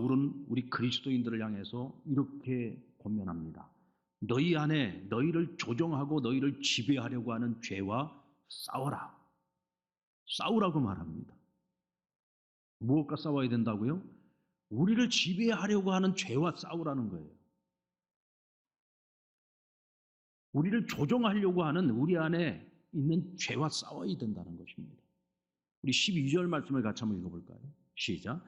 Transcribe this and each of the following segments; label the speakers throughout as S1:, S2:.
S1: 바울은 우리 그리스도인들을 향해서 이렇게 권면합니다. 너희 안에 너희를 조종하고 너희를 지배하려고 하는 죄와 싸워라. 싸우라고 말합니다. 무엇과 싸워야 된다고요? 우리를 지배하려고 하는 죄와 싸우라는 거예요. 우리를 조종하려고 하는 우리 안에 있는 죄와 싸워야 된다는 것입니다. 우리 12절 말씀을 같이 한번 읽어볼까요? 시작.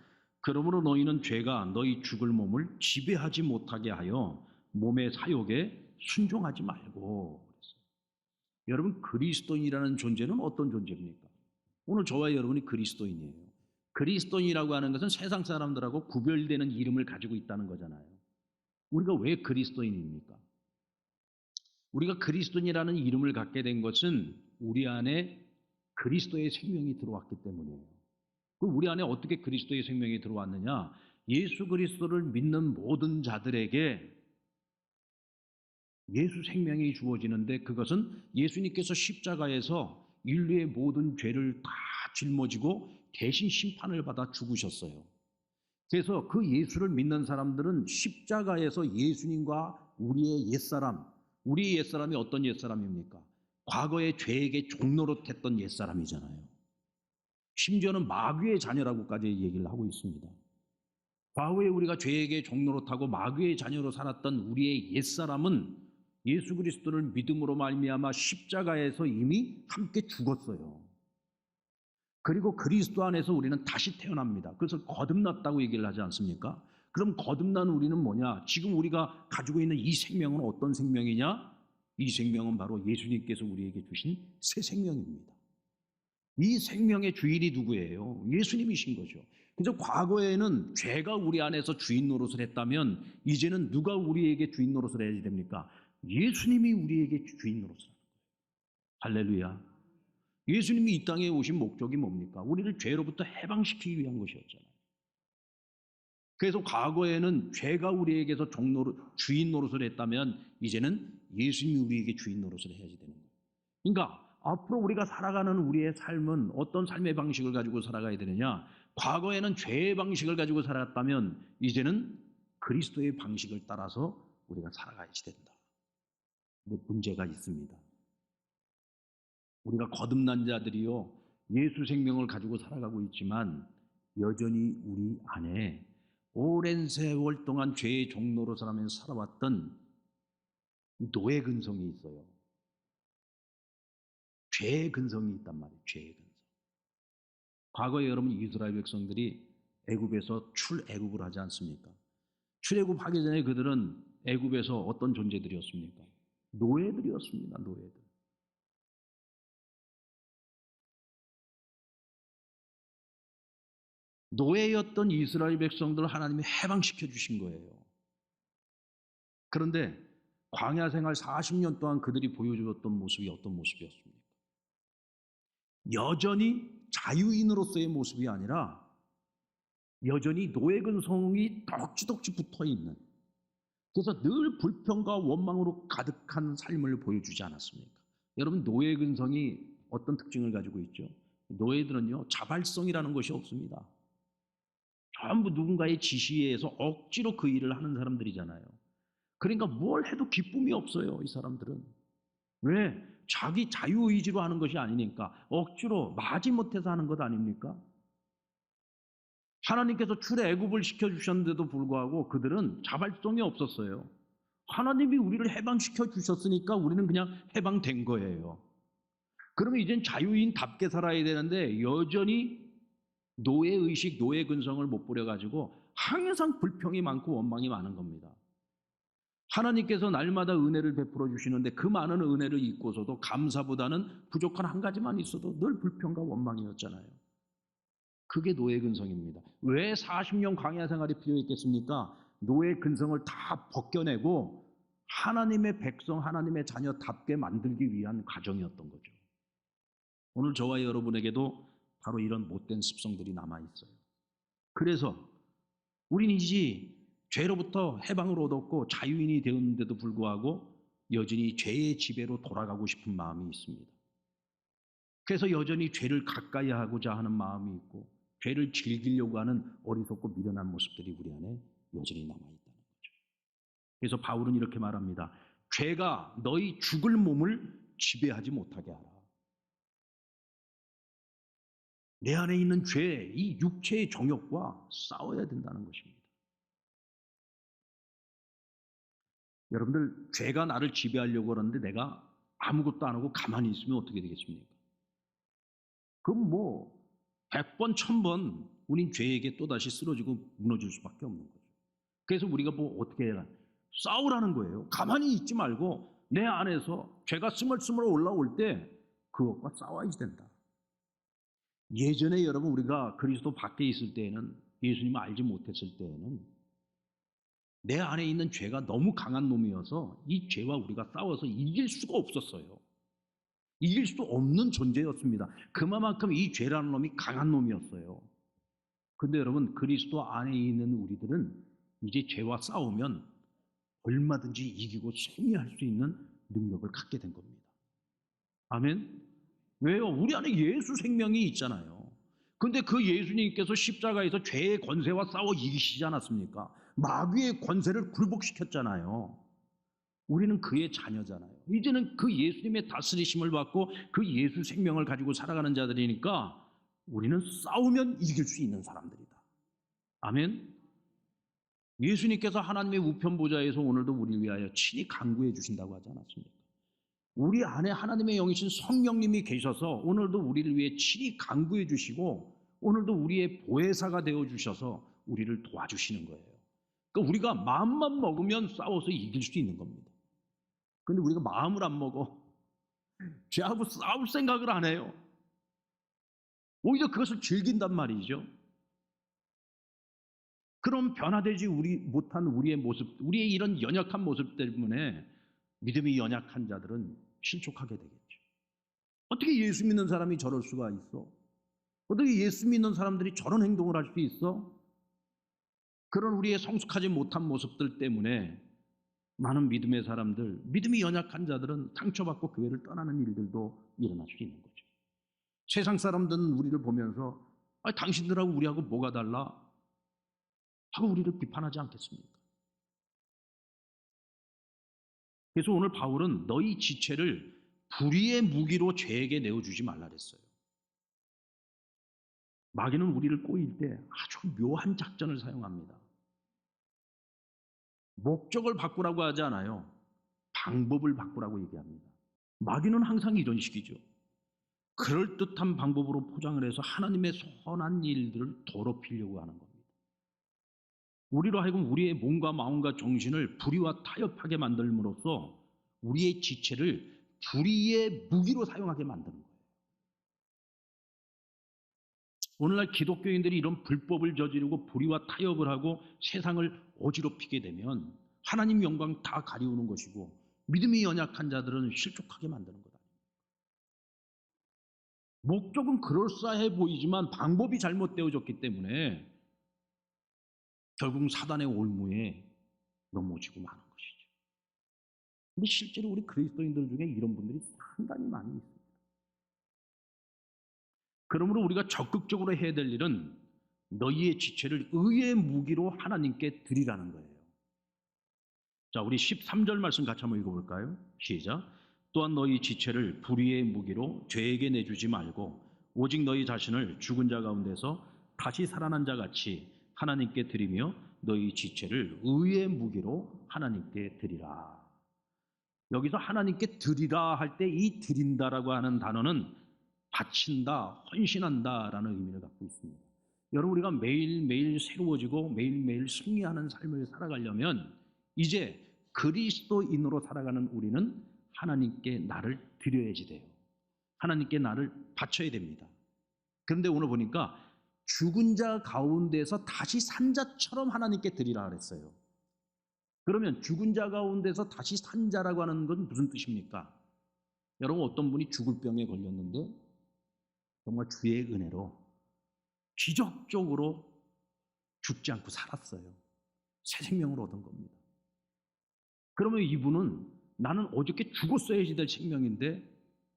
S1: 그러므로 너희는 죄가 너희 죽을 몸을 지배하지 못하게 하여 몸의 사욕에 순종하지 말고. 여러분, 그리스도인이라는 존재는 어떤 존재입니까? 오늘 저와 여러분이 그리스도인이에요. 그리스도인이라고 하는 것은 세상 사람들하고 구별되는 이름을 가지고 있다는 거잖아요. 우리가 왜 그리스도인입니까? 우리가 그리스도인이라는 이름을 갖게 된 것은 우리 안에 그리스도의 생명이 들어왔기 때문이에요. 그럼 우리 안에 어떻게 그리스도의 생명이 들어왔느냐? 예수 그리스도를 믿는 모든 자들에게 예수 생명이 주어지는데, 그것은 예수님께서 십자가에서 인류의 모든 죄를 다 짊어지고 대신 심판을 받아 죽으셨어요. 그래서 그 예수를 믿는 사람들은 십자가에서 예수님과 우리의 옛사람, 우리의 옛사람이 어떤 옛사람입니까? 과거의 죄에게 종노릇했던 옛사람이잖아요. 심지어는 마귀의 자녀라고까지 얘기를 하고 있습니다. 과거에 우리가 죄에게 종노릇하고 마귀의 자녀로 살았던 우리의 옛사람은 예수 그리스도를 믿음으로 말미암아 십자가에서 이미 함께 죽었어요. 그리고 그리스도 안에서 우리는 다시 태어납니다. 그래서 거듭났다고 얘기를 하지 않습니까? 그럼 거듭난 우리는 뭐냐? 지금 우리가 가지고 있는 이 생명은 어떤 생명이냐? 이 생명은 바로 예수님께서 우리에게 주신 새 생명입니다. 이 생명의 주인이 누구예요? 예수님이신 거죠. 그래서 과거에는 죄가 우리 안에서 주인 노릇을 했다면 이제는 누가 우리에게 주인 노릇을 해야 됩니까? 예수님이 우리에게 주인 노릇을 하는 거예요. 할렐루야. 예수님이 이 땅에 오신 목적이 뭡니까? 우리를 죄로부터 해방시키기 위한 것이었잖아요. 그래서 과거에는 죄가 우리에게서 주인 노릇을 했다면 이제는 예수님이 우리에게 주인 노릇을 해야지 되는 거예요. 그러니까 앞으로 우리가 살아가는 우리의 삶은 어떤 삶의 방식을 가지고 살아가야 되느냐? 과거에는 죄의 방식을 가지고 살았다면 이제는 그리스도의 방식을 따라서 우리가 살아가야지 된다. 근데 문제가 있습니다. 우리가 거듭난 자들이요, 예수 생명을 가지고 살아가고 있지만 여전히 우리 안에 오랜 세월 동안 죄의 종로로 살아왔던 노예 근성이 있어요. 죄의 근성이 있단 말이에요. 죄의 근성. 과거에 여러분 이스라엘 백성들이 애굽에서 출애굽을 하지 않습니까? 출애굽하기 전에 그들은 애굽에서 어떤 존재들이었습니까? 노예들이었습니다. 노예들. 노예였던 이스라엘 백성들을 하나님이 해방시켜 주신 거예요. 그런데 광야 생활 40년 동안 그들이 보여주었던 모습이 어떤 모습이었습니까? 여전히 자유인으로서의 모습이 아니라 여전히 노예 근성이 덕지덕지 붙어있는, 그래서 늘 불평과 원망으로 가득한 삶을 보여주지 않았습니까? 여러분, 노예 근성이 어떤 특징을 가지고 있죠? 노예들은요, 자발성이라는 것이 없습니다. 전부 누군가의 지시에 의해서 억지로 그 일을 하는 사람들이잖아요. 그러니까 뭘 해도 기쁨이 없어요, 이 사람들은. 왜? 자기 자유의지로 하는 것이 아니니까. 억지로 마지못해서 하는 것 아닙니까? 하나님께서 출애굽을 시켜주셨는데도 불구하고 그들은 자발성이 없었어요. 하나님이 우리를 해방시켜 주셨으니까 우리는 그냥 해방된 거예요. 그러면 이젠 자유인답게 살아야 되는데 여전히 노예의식, 노예 근성을 못 부려가지고 항상 불평이 많고 원망이 많은 겁니다. 하나님께서 날마다 은혜를 베풀어 주시는데 그 많은 은혜를 잊고서도 감사보다는 부족한 한 가지만 있어도 늘 불평과 원망이었잖아요. 그게 노예 근성입니다. 왜 40년 광야 생활이 필요했겠습니까? 노예 근성을 다 벗겨내고 하나님의 백성, 하나님의 자녀답게 만들기 위한 과정이었던 거죠. 오늘 저와 여러분에게도 바로 이런 못된 습성들이 남아있어요. 그래서 우린 이제 죄로부터 해방을 얻었고 자유인이 되었는데도 불구하고 여전히 죄의 지배로 돌아가고 싶은 마음이 있습니다. 그래서 여전히 죄를 가까이 하고자 하는 마음이 있고 죄를 즐기려고 하는 어리석고 미련한 모습들이 우리 안에 여전히 남아있다는 거죠. 그래서 바울은 이렇게 말합니다. 죄가 너희 죽을 몸을 지배하지 못하게 하라. 내 안에 있는 죄, 이 육체의 정욕과 싸워야 된다는 것입니다. 여러분들, 죄가 나를 지배하려고 하는데 내가 아무것도 안 하고 가만히 있으면 어떻게 되겠습니까? 그럼 뭐 100번, 1000번 우린 죄에게 또다시 쓰러지고 무너질 수밖에 없는 거죠. 그래서 우리가 뭐 어떻게 해야 싸우라는 거예요. 가만히 있지 말고 내 안에서 죄가 스멀스멀 올라올 때 그것과 싸워야 된다. 예전에 여러분 우리가 그리스도 밖에 있을 때에는, 예수님을 알지 못했을 때에는 내 안에 있는 죄가 너무 강한 놈이어서 이 죄와 우리가 싸워서 이길 수가 없었어요. 이길 수 없는 존재였습니다. 그만큼 이 죄라는 놈이 강한 놈이었어요. 근데 여러분, 그리스도 안에 있는 우리들은 이제 죄와 싸우면 얼마든지 이기고 승리할 수 있는 능력을 갖게 된 겁니다. 아멘? 왜요? 우리 안에 예수 생명이 있잖아요. 근데 그 예수님께서 십자가에서 죄의 권세와 싸워 이기시지 않았습니까? 마귀의 권세를 굴복시켰잖아요. 우리는 그의 자녀잖아요. 이제는 그 예수님의 다스리심을 받고 그 예수 생명을 가지고 살아가는 자들이니까 우리는 싸우면 이길 수 있는 사람들이다. 아멘? 예수님께서 하나님의 우편 보좌에서 오늘도 우리를 위하여 친히 간구해 주신다고 하지 않았습니까? 우리 안에 하나님의 영이신 성령님이 계셔서 오늘도 우리를 위해 친히 간구해 주시고 오늘도 우리의 보혜사가 되어 주셔서 우리를 도와주시는 거예요. 그러니까 우리가 마음만 먹으면 싸워서 이길 수 있는 겁니다. 그런데 우리가 마음을 안 먹어. 죄하고 싸울 생각을 안 해요. 오히려 그것을 즐긴단 말이죠. 그럼 변화되지 못한 우리의 모습, 우리의 이런 연약한 모습 때문에 믿음이 연약한 자들은 실족하게 되겠죠. 어떻게 예수 믿는 사람이 저럴 수가 있어? 어떻게 예수 믿는 사람들이 저런 행동을 할 수 있어? 그런 우리의 성숙하지 못한 모습들 때문에 많은 믿음의 사람들, 믿음이 연약한 자들은 상처받고 교회를 떠나는 일들도 일어날 수 있는 거죠. 세상 사람들은 우리를 보면서 당신들하고 우리하고 뭐가 달라? 하고 우리를 비판하지 않겠습니까? 그래서 오늘 바울은 너희 지체를 불의의 무기로 죄에게 내어주지 말라 그랬어요. 마귀는 우리를 꼬일 때 아주 묘한 작전을 사용합니다. 목적을 바꾸라고 하지 않아요. 방법을 바꾸라고 얘기합니다. 마귀는 항상 이런 식이죠. 그럴듯한 방법으로 포장을 해서 하나님의 선한 일들을 더럽히려고 하는 겁니다. 우리로 하여금 우리의 몸과 마음과 정신을 불의와 타협하게 만들므로써 우리의 지체를 불의의 무기로 사용하게 만드는 거예요. 오늘날 기독교인들이 이런 불법을 저지르고 불의와 타협을 하고 세상을 어지럽히게 되면 하나님 영광 다 가리우는 것이고 믿음이 연약한 자들은 실족하게 만드는 거다. 목적은 그럴싸해 보이지만 방법이 잘못되어졌기 때문에 결국 사단의 올무에 넘어지고 마는 것이죠. 근데 실제로 우리 그리스도인들 중에 이런 분들이 상당히 많이 있습니다. 그러므로 우리가 적극적으로 해야 될 일은 너희의 지체를 의의 무기로 하나님께 드리라는 거예요. 자, 우리 13절 말씀 같이 한번 읽어볼까요? 시작. 또한 너희 지체를 불의의 무기로 죄에게 내주지 말고 오직 너희 자신을 죽은 자 가운데서 다시 살아난 자 같이 하나님께 드리며 너희 지체를 의의 무기로 하나님께 드리라. 여기서 하나님께 드리라 할 때 이 드린다라고 하는 단어는 바친다, 헌신한다라는 의미를 갖고 있습니다. 여러분, 우리가 매일매일 새로워지고 매일매일 승리하는 삶을 살아가려면 이제 그리스도인으로 살아가는 우리는 하나님께 나를 드려야지 돼요. 하나님께 나를 바쳐야 됩니다. 그런데 오늘 보니까 죽은 자 가운데서 다시 산 자처럼 하나님께 드리라 그랬어요. 그러면 죽은 자 가운데서 다시 산 자라고 하는 건 무슨 뜻입니까? 여러분, 어떤 분이 죽을 병에 걸렸는데 정말 주의 은혜로 기적적으로 죽지 않고 살았어요. 새 생명을 얻은 겁니다. 그러면 이분은 나는 어저께 죽었어야지 될 생명인데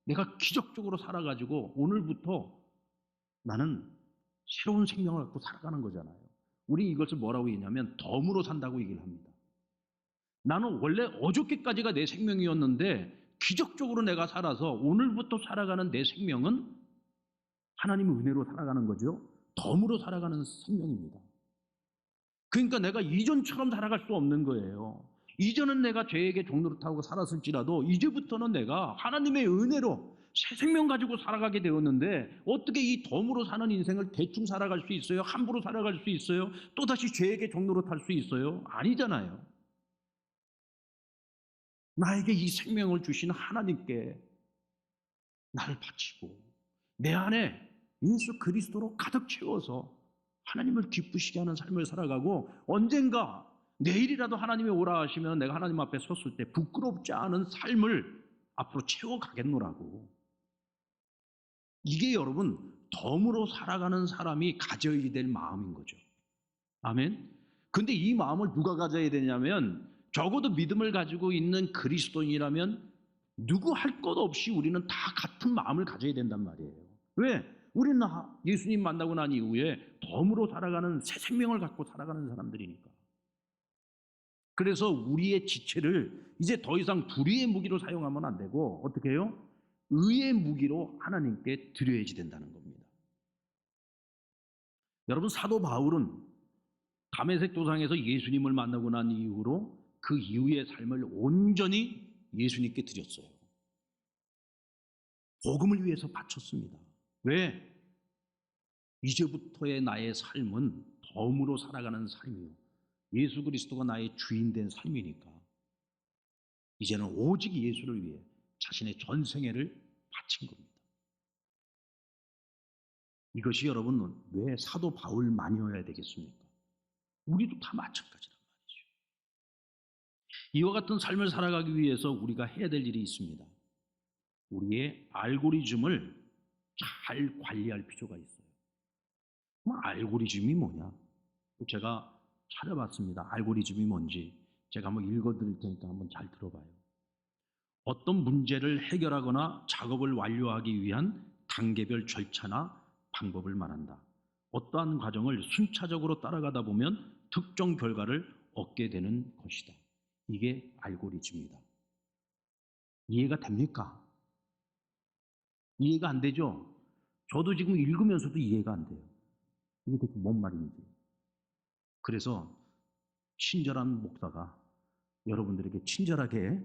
S1: 내가 기적적으로 살아가지고 오늘부터 나는 새로운 생명을 갖고 살아가는 거잖아요. 우리 이것을 뭐라고 얘기하냐면 덤으로 산다고 얘기를 합니다. 나는 원래 어저께까지가 내 생명이었는데 기적적으로 내가 살아서 오늘부터 살아가는 내 생명은 하나님의 은혜로 살아가는 거죠. 덤으로 살아가는 생명입니다. 그러니까 내가 이전처럼 살아갈 수 없는 거예요. 이전은 내가 죄에게 종노릇하고 살았을지라도 이제부터는 내가 하나님의 은혜로 새 생명 가지고 살아가게 되었는데 어떻게 이 덤으로 사는 인생을 대충 살아갈 수 있어요? 함부로 살아갈 수 있어요? 또다시 죄에게 종노릇할 수 있어요? 아니잖아요. 나에게 이 생명을 주신 하나님께 나를 바치고 내 안에 예수 그리스도로 가득 채워서 하나님을 기쁘시게 하는 삶을 살아가고 언젠가 내일이라도 하나님이 오라 하시면 내가 하나님 앞에 섰을 때 부끄럽지 않은 삶을 앞으로 채워가겠노라고. 이게 여러분 덤으로 살아가는 사람이 가져야 될 마음인 거죠. 아멘. 근데 이 마음을 누가 가져야 되냐면 적어도 믿음을 가지고 있는 그리스도인이라면 누구 할 것 없이 우리는 다 같은 마음을 가져야 된단 말이에요. 왜? 우리는 예수님 만나고 난 이후에 덤으로 살아가는 새 생명을 갖고 살아가는 사람들이니까. 그래서 우리의 지체를 이제 더 이상 불의의 무기로 사용하면 안 되고 어떻게 해요? 의의 무기로 하나님께 드려야지 된다는 겁니다. 여러분 사도 바울은 다메섹 도상에서 예수님을 만나고 난 이후로 그 이후의 삶을 온전히 예수님께 드렸어요. 복음을 위해서 바쳤습니다. 왜? 이제부터의 나의 삶은 덤으로 살아가는 삶이요. 예수 그리스도가 나의 주인 된 삶이니까 이제는 오직 예수를 위해 자신의 전생애를 바친 겁니다. 이것이 여러분 왜 사도 바울만이어야 되겠습니까? 우리도 다 마찬가지란 말이죠. 이와 같은 삶을 살아가기 위해서 우리가 해야 될 일이 있습니다. 우리의 알고리즘을 잘 관리할 필요가 있어요. 알고리즘이 뭐냐? 제가 찾아봤습니다. 알고리즘이 뭔지 제가 한번 읽어드릴 테니까 한번 잘 들어봐요. 어떤 문제를 해결하거나 작업을 완료하기 위한 단계별 절차나 방법을 말한다. 어떠한 과정을 순차적으로 따라가다 보면 특정 결과를 얻게 되는 것이다. 이게 알고리즘이다. 이해가 됩니까? 이해가 안 되죠? 저도 지금 읽으면서도 이해가 안 돼요. 이게 대체 뭔 말인지. 그래서 친절한 목사가 여러분들에게 친절하게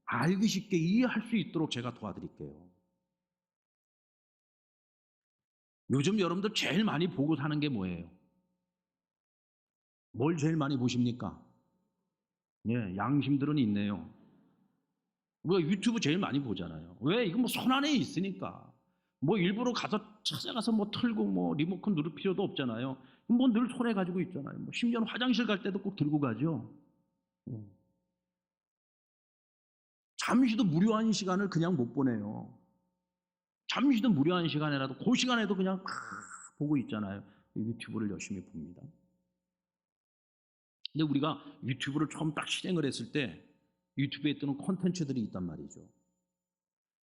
S1: 알기 쉽게 이해할 수 있도록 제가 도와드릴게요. 요즘 여러분들 제일 많이 보고 사는 게 뭐예요? 뭘 제일 많이 보십니까? 예, 양심들은 있네요. 우리가 유튜브 제일 많이 보잖아요. 왜? 이거 뭐 손 안에 있으니까. 뭐 일부러 가서 찾아가서 뭐 틀고 뭐 리모컨 누를 필요도 없잖아요. 뭐 늘 손에 가지고 있잖아요. 뭐 심지어는 화장실 갈 때도 꼭 들고 가죠. 예. 잠시도 무료한 시간을 그냥 못 보내요. 잠시도 무료한 시간이라도 그 시간에도 그냥 보고 있잖아요. 유튜브를 열심히 봅니다. 근데 우리가 유튜브를 처음 딱 실행을 했을 때 유튜브에 뜨는 콘텐츠들이 있단 말이죠.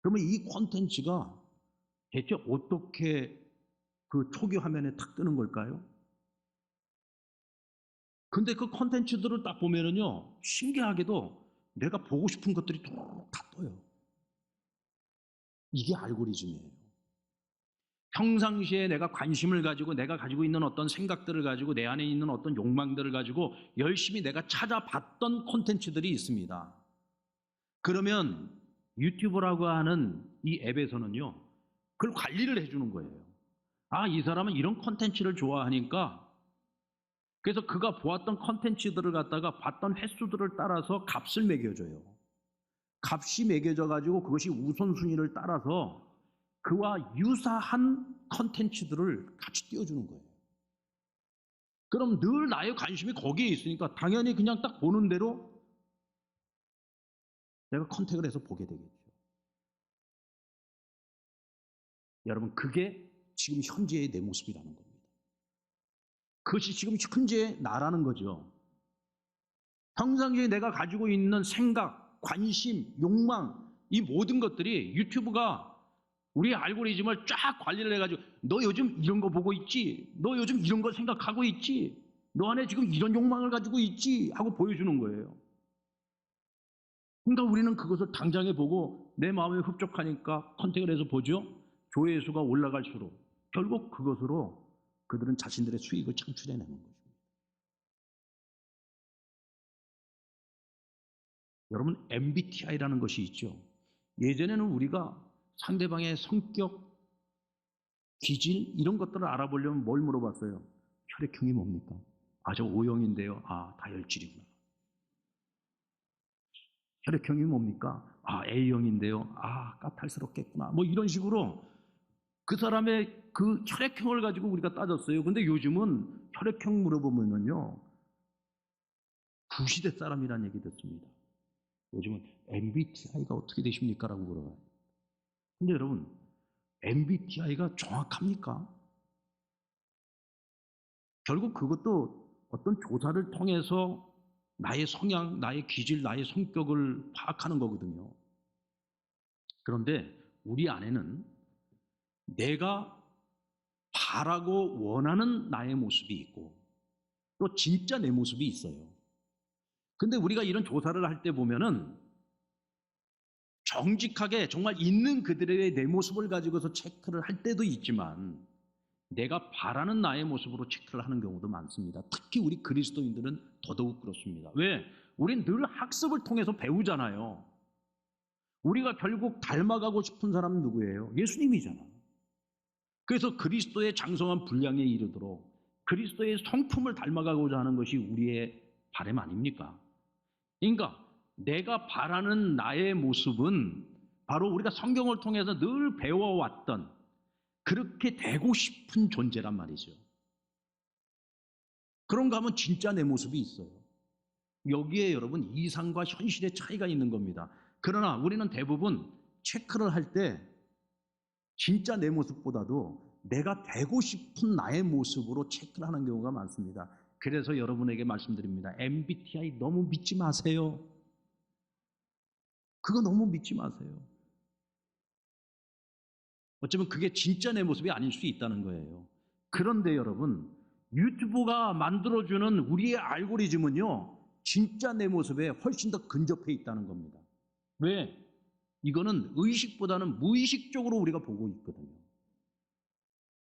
S1: 그러면 이 콘텐츠가 대체 어떻게 그 초기 화면에 탁 뜨는 걸까요? 근데 그 콘텐츠들을 딱 보면은요, 신기하게도 내가 보고 싶은 것들이 다 떠요. 이게 알고리즘이에요. 평상시에 내가 관심을 가지고 내가 가지고 있는 어떤 생각들을 가지고 내 안에 있는 어떤 욕망들을 가지고 열심히 내가 찾아봤던 콘텐츠들이 있습니다. 그러면 유튜브라고 하는 이 앱에서는요, 그걸 관리를 해주는 거예요. 아, 이 사람은 이런 콘텐츠를 좋아하니까 그래서 그가 보았던 콘텐츠들을 갖다가 봤던 횟수들을 따라서 값을 매겨줘요. 값이 매겨져 가지고 그것이 우선순위를 따라서 그와 유사한 콘텐츠들을 같이 띄워주는 거예요. 그럼 늘 나의 관심이 거기에 있으니까 당연히 그냥 딱 보는 대로 내가 컨택을 해서 보게 되겠죠. 여러분, 그게 지금 현재의 내 모습이라는 겁니다. 그것이 지금 현재의 나라는 거죠. 평상시에 내가 가지고 있는 생각, 관심, 욕망, 이 모든 것들이 유튜브가 우리 알고리즘을 쫙 관리를 해가지고 너 요즘 이런 거 보고 있지? 너 요즘 이런 거 생각하고 있지? 너 안에 지금 이런 욕망을 가지고 있지? 하고 보여주는 거예요. 그러니까 우리는 그것을 당장에 보고 내 마음에 흡족하니까 컨택을 해서 보죠. 조회수가 올라갈수록 결국 그것으로 그들은 자신들의 수익을 창출해내는 거죠. 여러분, MBTI라는 것이 있죠. 예전에는 우리가 상대방의 성격, 기질 이런 것들을 알아보려면 뭘 물어봤어요? 혈액형이 뭡니까? 아, 저 O형인데요. 아, 다혈질이구나. 혈액형이 뭡니까? 아, A형인데요. 아, 까탈스럽겠구나. 뭐 이런 식으로 그 사람의 그 혈액형을 가지고 우리가 따졌어요. 근데 요즘은 혈액형 물어보면은요, 구시대 사람이라는 얘기 듣습니다. 요즘은 MBTI가 어떻게 되십니까? 라고 물어봐요. 근데 여러분, MBTI가 정확합니까? 결국 그것도 어떤 조사를 통해서 나의 성향, 나의 기질, 나의 성격을 파악하는 거거든요. 그런데 우리 안에는 내가 바라고 원하는 나의 모습이 있고 또 진짜 내 모습이 있어요. 근데 우리가 이런 조사를 할 때 보면은 정직하게 정말 있는 그들의 내 모습을 가지고서 체크를 할 때도 있지만 내가 바라는 나의 모습으로 체크를 하는 경우도 많습니다. 특히 우리 그리스도인들은 더더욱 그렇습니다. 왜? 우린 늘 학습을 통해서 배우잖아요. 우리가 결국 닮아가고 싶은 사람은 누구예요? 예수님이잖아요. 그래서 그리스도의 장성한 분량에 이르도록 그리스도의 성품을 닮아가고자 하는 것이 우리의 바람 아닙니까? 그러니까 내가 바라는 나의 모습은 바로 우리가 성경을 통해서 늘 배워왔던 그렇게 되고 싶은 존재란 말이죠. 그런가 하면 진짜 내 모습이 있어요. 여기에 여러분 이상과 현실의 차이가 있는 겁니다. 그러나 우리는 대부분 체크를 할 때 진짜 내 모습보다도 내가 되고 싶은 나의 모습으로 체크를 하는 경우가 많습니다. 그래서 여러분에게 말씀드립니다. MBTI 너무 믿지 마세요. 그거 너무 믿지 마세요. 어쩌면 그게 진짜 내 모습이 아닐 수 있다는 거예요. 그런데 여러분, 유튜브가 만들어주는 우리의 알고리즘은요, 진짜 내 모습에 훨씬 더 근접해 있다는 겁니다. 왜? 이거는 의식보다는 무의식적으로 우리가 보고 있거든요.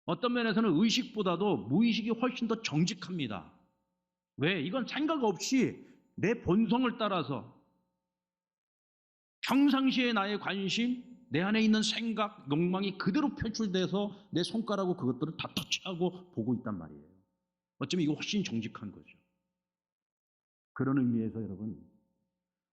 S1: 어떤 면에서는 의식보다도 무의식이 훨씬 더 정직합니다. 왜? 이건 생각 없이 내 본성을 따라서 평상시에 나의 관심, 내 안에 있는 생각, 욕망이 그대로 표출돼서 내 손가락으로 그것들을 다 터치하고 보고 있단 말이에요. 어쩌면 이거 훨씬 정직한 거죠. 그런 의미에서 여러분,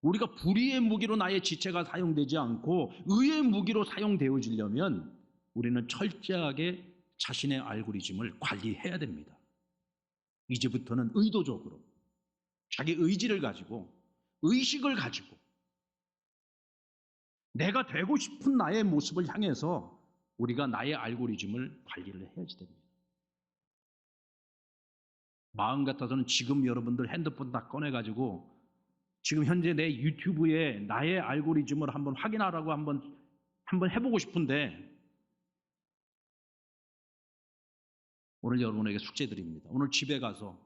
S1: 우리가 불의의 무기로 나의 지체가 사용되지 않고 의의 무기로 사용되어지려면 우리는 철저하게 자신의 알고리즘을 관리해야 됩니다. 이제부터는 의도적으로 자기 의지를 가지고 의식을 가지고 내가 되고 싶은 나의 모습을 향해서 우리가 나의 알고리즘을 관리를 해야지 됩니다. 마음 같아서는 지금 여러분들 핸드폰 다 꺼내가지고 지금 현재 내 유튜브에 나의 알고리즘을 한번 확인하라고 한번 해보고 싶은데 오늘 여러분에게 숙제 드립니다. 오늘 집에 가서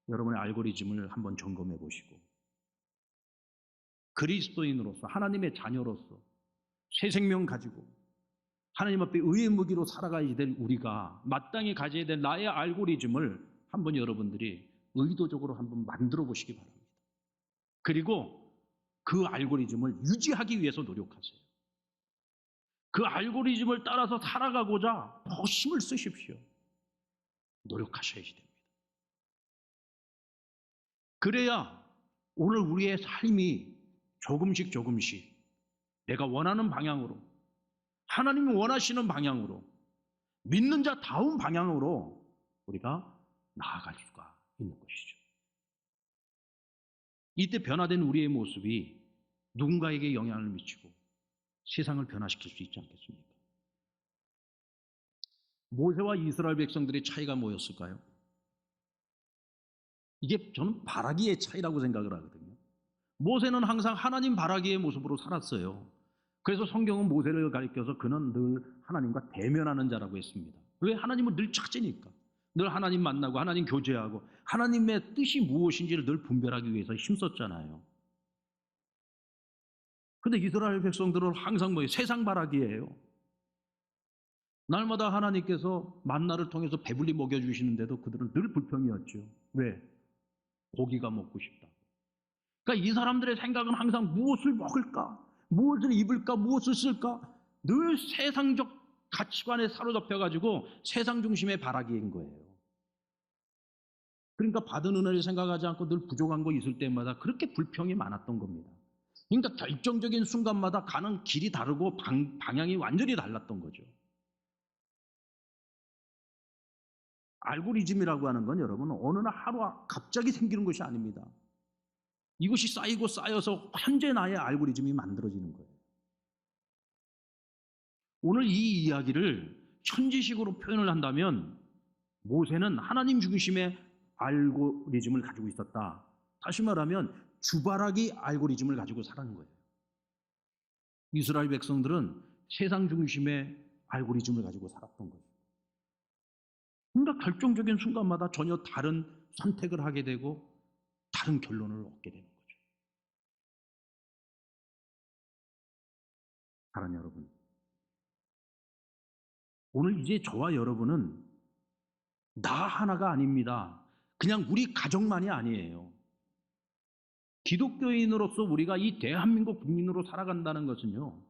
S1: 여러분의 알고리즘을 한번 점검해 보시고 그리스도인으로서 하나님의 자녀로서 새 생명 가지고 하나님 앞에 의의 무기로 살아가야 될 우리가 마땅히 가져야 될 나의 알고리즘을 한번 여러분들이 의도적으로 한번 만들어 보시기 바랍니다. 그리고 그 알고리즘을 유지하기 위해서 노력하세요. 그 알고리즘을 따라서 살아가고자 더 힘을 쓰십시오. 노력하셔야지 됩니다. 그래야 오늘 우리의 삶이 조금씩 내가 원하는 방향으로 하나님이 원하시는 방향으로 믿는 자다운 방향으로 우리가 나아갈 수가 있는 것이죠. 이때 변화된 우리의 모습이 누군가에게 영향을 미치고 세상을 변화시킬 수 있지 않겠습니까? 모세와 이스라엘 백성들의 차이가 뭐였을까요? 이게 저는 바라기의 차이라고 생각을 하거든요. 모세는 항상 하나님 바라기의 모습으로 살았어요. 그래서 성경은 모세를 가리켜서 그는 늘 하나님과 대면하는 자라고 했습니다. 왜? 하나님을 늘 찾으니까. 늘 하나님 만나고 하나님 교제하고 하나님의 뜻이 무엇인지를 늘 분별하기 위해서 힘썼잖아요. 근데 이스라엘 백성들은 항상 뭐예요? 세상 바라기예요. 날마다 하나님께서 만나를 통해서 배불리 먹여주시는데도 그들은 늘 불평이었죠. 왜? 고기가 먹고 싶다. 그러니까 이 사람들의 생각은 항상 무엇을 먹을까? 무엇을 입을까? 무엇을 쓸까? 늘 세상적 가치관에 사로잡혀가지고 세상 중심의 바라기인 거예요. 그러니까 받은 은혜를 생각하지 않고 늘 부족한 거 있을 때마다 그렇게 불평이 많았던 겁니다. 그러니까 결정적인 순간마다 가는 길이 다르고 방향이 완전히 달랐던 거죠. 알고리즘이라고 하는 건 여러분 어느 날 하루 갑자기 생기는 것이 아닙니다. 이것이 쌓이고 쌓여서 현재 나의 알고리즘이 만들어지는 거예요. 오늘 이 이야기를 현지식으로 표현을 한다면 모세는 하나님 중심의 알고리즘을 가지고 있었다. 다시 말하면 주바라기 알고리즘을 가지고 살아는 거예요. 이스라엘 백성들은 세상 중심의 알고리즘을 가지고 살았던 거예요. 그러니까 결정적인 순간마다 전혀 다른 선택을 하게 되고 다른 결론을 얻게 되는 거죠. 사랑하는 여러분, 오늘 이제 저와 여러분은 나 하나가 아닙니다. 그냥 우리 가족만이 아니에요. 기독교인으로서 우리가 이 대한민국 국민으로 살아간다는 것은요,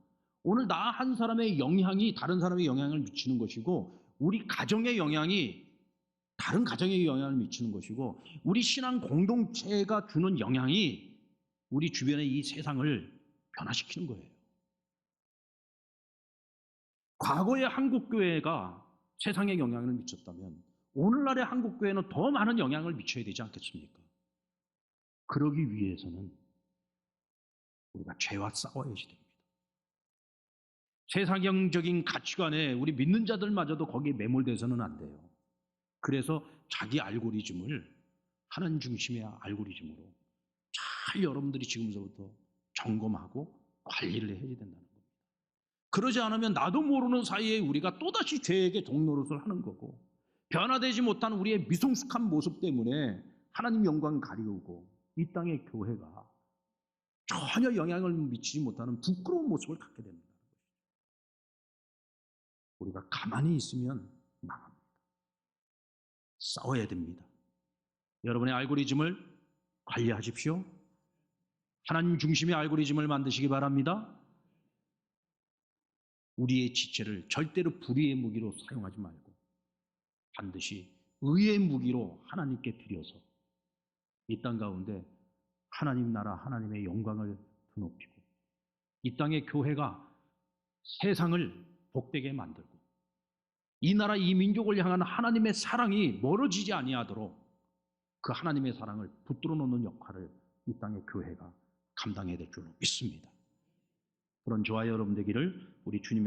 S1: 오늘 나 한 사람의 영향이 다른 사람의 영향을 미치는 것이고, 우리 가정의 영향이 다른 가정에 영향을 미치는 것이고, 우리 신앙 공동체가 주는 영향이 우리 주변의 이 세상을 변화시키는 거예요. 과거의 한국교회가 세상에 영향을 미쳤다면 오늘날의 한국교회는 더 많은 영향을 미쳐야 되지 않겠습니까? 그러기 위해서는 우리가 죄와 싸워야지 됩니다. 세상적인 가치관에 우리 믿는 자들마저도 거기에 매몰돼서는 안 돼요. 그래서 자기 알고리즘을 하나님 중심의 알고리즘으로 잘 여러분들이 지금서부터 점검하고 관리를 해야 된다는 겁니다. 그러지 않으면 나도 모르는 사이에 우리가 또다시 죄에게 종노릇을 하는 거고, 변화되지 못한 우리의 미성숙한 모습 때문에 하나님 영광을 가리우고 이 땅의 교회가 전혀 영향을 미치지 못하는 부끄러운 모습을 갖게 됩니다. 우리가 가만히 있으면 망합니다. 싸워야 됩니다. 여러분의 알고리즘을 관리하십시오. 하나님 중심의 알고리즘을 만드시기 바랍니다. 우리의 지체를 절대로 불의의 무기로 사용하지 말고 반드시 의의 무기로 하나님께 드려서 이 땅 가운데 하나님 나라 하나님의 영광을 드높이고 이 땅의 교회가 세상을 복되게 만들고 이 나라 이 민족을 향한 하나님의 사랑이 멀어지지 아니하도록 그 하나님의 사랑을 붙들어 놓는 역할을 이 땅의 교회가 감당해야 될 줄로 믿습니다. 그런 저와 여러분 되기를 우리 주님의